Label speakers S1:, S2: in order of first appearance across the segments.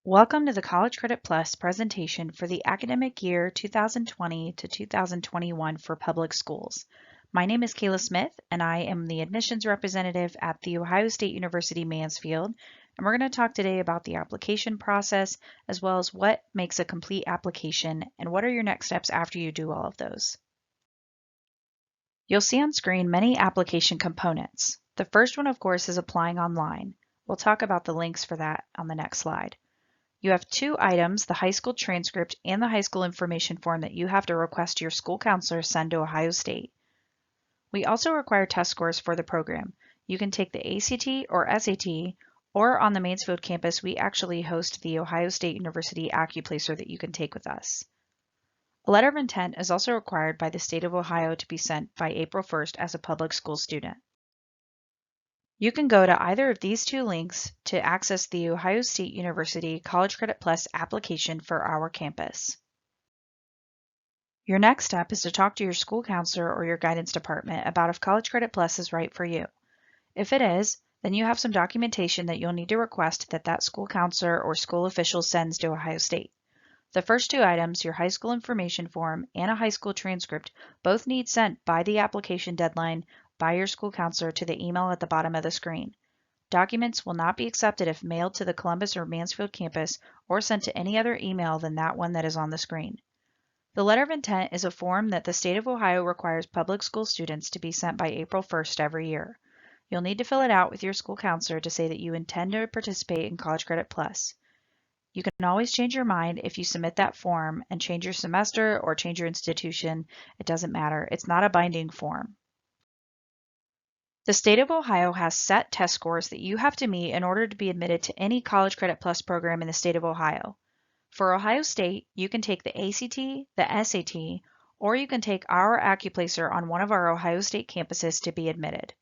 S1: Welcome to the College Credit Plus presentation for the academic year 2020 to 2021 for public schools. My name is Kayla Smith, and I am the admissions representative at The Ohio State University Mansfield, and we're going to talk today about the application process, as well as what makes a complete application and what are your next steps after you do all of those. You'll see on screen many application components. The first one, of course, is applying online. We'll talk about the links for that on the next slide. You have two items, the high school transcript and the high school information form that you have to request your school counselor send to Ohio State. We also require test scores for the program. You can take the ACT or SAT, or on the Mansfield campus, we actually host the Ohio State University AccuPlacer that you can take with us. A letter of intent is also required by the state of Ohio to be sent by April 1st as a public school student. You can go to either of these two links to access the Ohio State University College Credit Plus application for our campus. Your next step is to talk to your school counselor or your guidance department about if College Credit Plus is right for you. If it is, then you have some documentation that you'll need to request that school counselor or school official sends to Ohio State. The first two items, your high school information form and a high school transcript, both need sent by the application deadline by your school counselor to the email at the bottom of the screen. Documents will not be accepted if mailed to the Columbus or Mansfield campus or sent to any other email than that one that is on the screen. The letter of intent is a form that the state of Ohio requires public school students to be sent by April 1st every year. You'll need to fill it out with your school counselor to say that you intend to participate in College Credit Plus. You can always change your mind if you submit that form and change your semester or change your institution. It doesn't matter. It's not a binding form. The state of Ohio has set test scores that you have to meet in order to be admitted to any College Credit Plus program in the state of Ohio. For Ohio State, you can take the ACT, the SAT, or you can take our AccuPlacer on one of our Ohio State campuses to be admitted.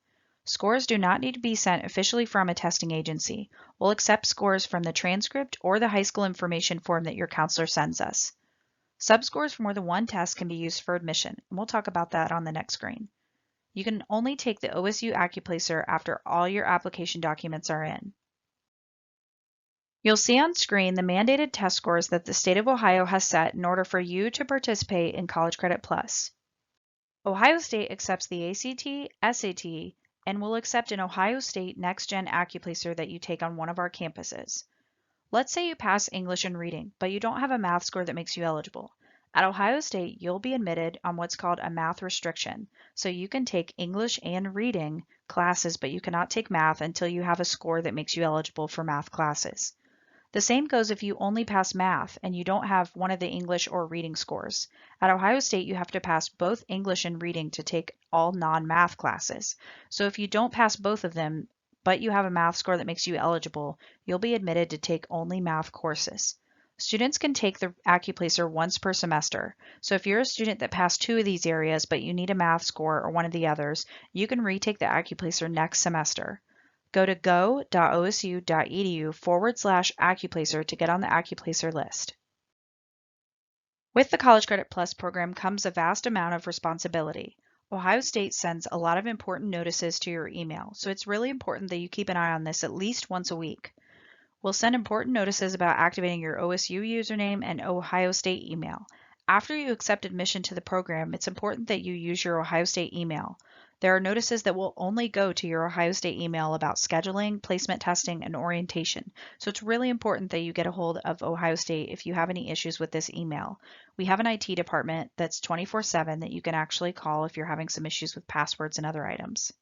S1: Scores do not need to be sent officially from a testing agency. We'll accept scores from the transcript or the high school information form that your counselor sends us. Subscores for more than one test can be used for admission, and we'll talk about that on the next screen. You can only take the OSU AccuPlacer after all your application documents are in. You'll see on screen the mandated test scores that the state of Ohio has set in order for you to participate in College Credit Plus. Ohio State accepts the ACT, SAT, and will accept an Ohio State Next Gen AccuPlacer that you take on one of our campuses. Let's say you pass English and reading, but you don't have a math score that makes you eligible. At Ohio State, you'll be admitted on what's called a math restriction, so you can take English and reading classes, but you cannot take math until you have a score that makes you eligible for math classes. The same goes if you only pass math and you don't have one of the English or reading scores. At Ohio State, you have to pass both English and reading to take all non-math classes. So if you don't pass both of them, but you have a math score that makes you eligible, you'll be admitted to take only math courses. Students can take the AccuPlacer once per semester. So if you're a student that passed two of these areas, but you need a math score or one of the others, you can retake the AccuPlacer next semester. Go to go.osu.edu/AccuPlacer to get on the AccuPlacer list. With the College Credit Plus program comes a vast amount of responsibility. Ohio State sends a lot of important notices to your email, so it's really important that you keep an eye on this at least once a week. We'll send important notices about activating your OSU username and Ohio State email. After you accept admission to the program, it's important that you use your Ohio State email. There are notices that will only go to your Ohio State email about scheduling, placement testing, and orientation. So it's really important that you get a hold of Ohio State if you have any issues with this email. We have an IT department that's 24/7 that you can actually call if you're having some issues with passwords and other items.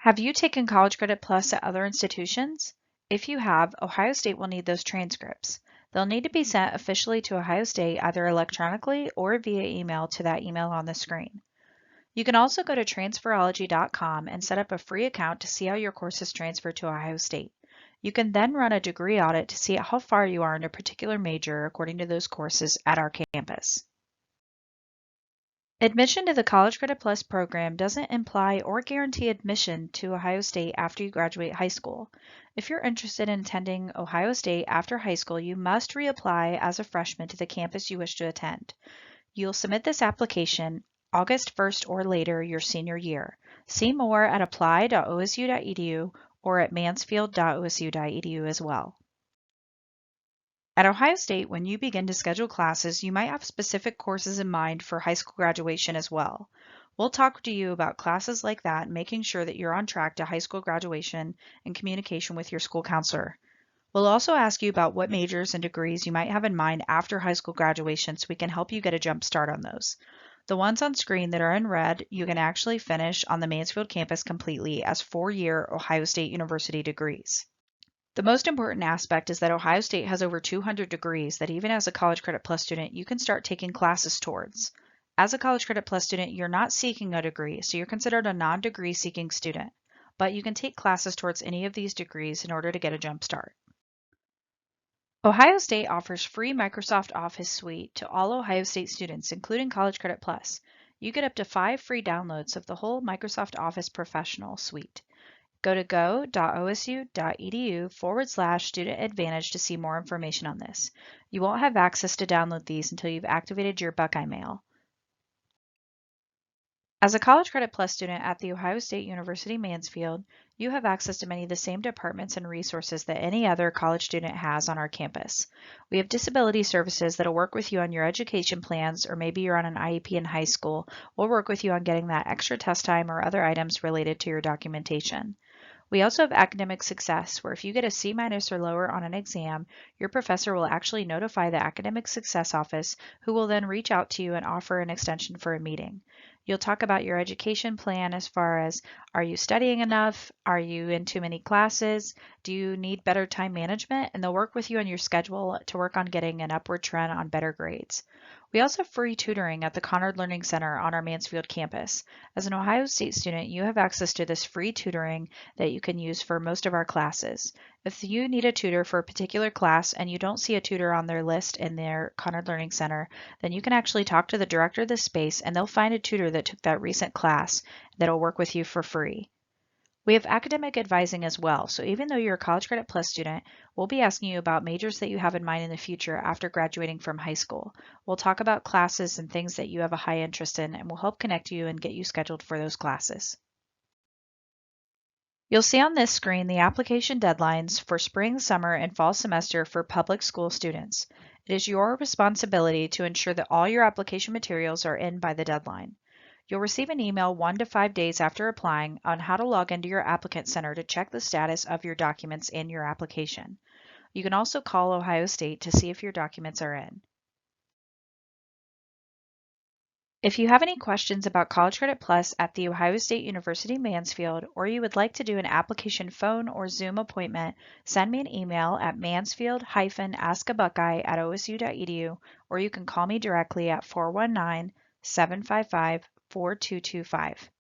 S1: Have you taken College Credit Plus at other institutions? If you have, Ohio State will need those transcripts. They'll need to be sent officially to Ohio State either electronically or via email to that email on the screen. You can also go to Transferology.com and set up a free account to see how your courses transfer to Ohio State. You can then run a degree audit to see how far you are in a particular major according to those courses at our campus. Admission to the College Credit Plus program doesn't imply or guarantee admission to Ohio State after you graduate high school. If you're interested in attending Ohio State after high school, you must reapply as a freshman to the campus you wish to attend. You'll submit this application August 1st or later your senior year. See more at apply.osu.edu or at mansfield.osu.edu as well. At Ohio State, when you begin to schedule classes, you might have specific courses in mind for high school graduation as well. We'll talk to you about classes like that and making sure that you're on track to high school graduation and communication with your school counselor. We'll also ask you about what majors and degrees you might have in mind after high school graduation so we can help you get a jump start on those. The ones on screen that are in red, you can actually finish on the Mansfield campus completely as 4-year Ohio State University degrees. The most important aspect is that Ohio State has over 200 degrees that even as a College Credit Plus student, you can start taking classes towards. As a College Credit Plus student, you're not seeking a degree, so you're considered a non-degree seeking student, but you can take classes towards any of these degrees in order to get a jump start. Ohio State offers free Microsoft Office Suite to all Ohio State students, including College Credit Plus. You get up to 5 free downloads of the whole Microsoft Office Professional Suite. Go to go.osu.edu/student advantage to see more information on this. You won't have access to download these until you've activated your Buckeye Mail. As a College Credit Plus student at The Ohio State University Mansfield, you have access to many of the same departments and resources that any other college student has on our campus. We have disability services that will work with you on your education plans, or maybe you're on an IEP in high school. We'll work with you on getting that extra test time or other items related to your documentation. We also have academic success, where if you get a C- or lower on an exam, your professor will actually notify the Academic Success Office, who will then reach out to you and offer an extension for a meeting. You'll talk about your education plan as far as, are you studying enough? Are you in too many classes? Do you need better time management? And they'll work with you on your schedule to work on getting an upward trend on better grades. We also have free tutoring at the Conard Learning Center on our Mansfield campus. As an Ohio State student, you have access to this free tutoring that you can use for most of our classes. If you need a tutor for a particular class and you don't see a tutor on their list in their Conard Learning Center, then you can actually talk to the director of the space and they'll find a tutor that took that recent class that'll work with you for free. We have academic advising as well, so even though you're a College Credit Plus student, we'll be asking you about majors that you have in mind in the future after graduating from high school. We'll talk about classes and things that you have a high interest in, and we'll help connect you and get you scheduled for those classes. You'll see on this screen the application deadlines for spring, summer, and fall semester for public school students. It is your responsibility to ensure that all your application materials are in by the deadline. You'll receive an email 1 to 5 days after applying on how to log into your applicant center to check the status of your documents in your application. You can also call Ohio State to see if your documents are in. If you have any questions about College Credit Plus at The Ohio State University Mansfield, or you would like to do an application phone or Zoom appointment, send me an email at mansfield-askabuckeye@osu.edu, or you can call me directly at 419-755-4225.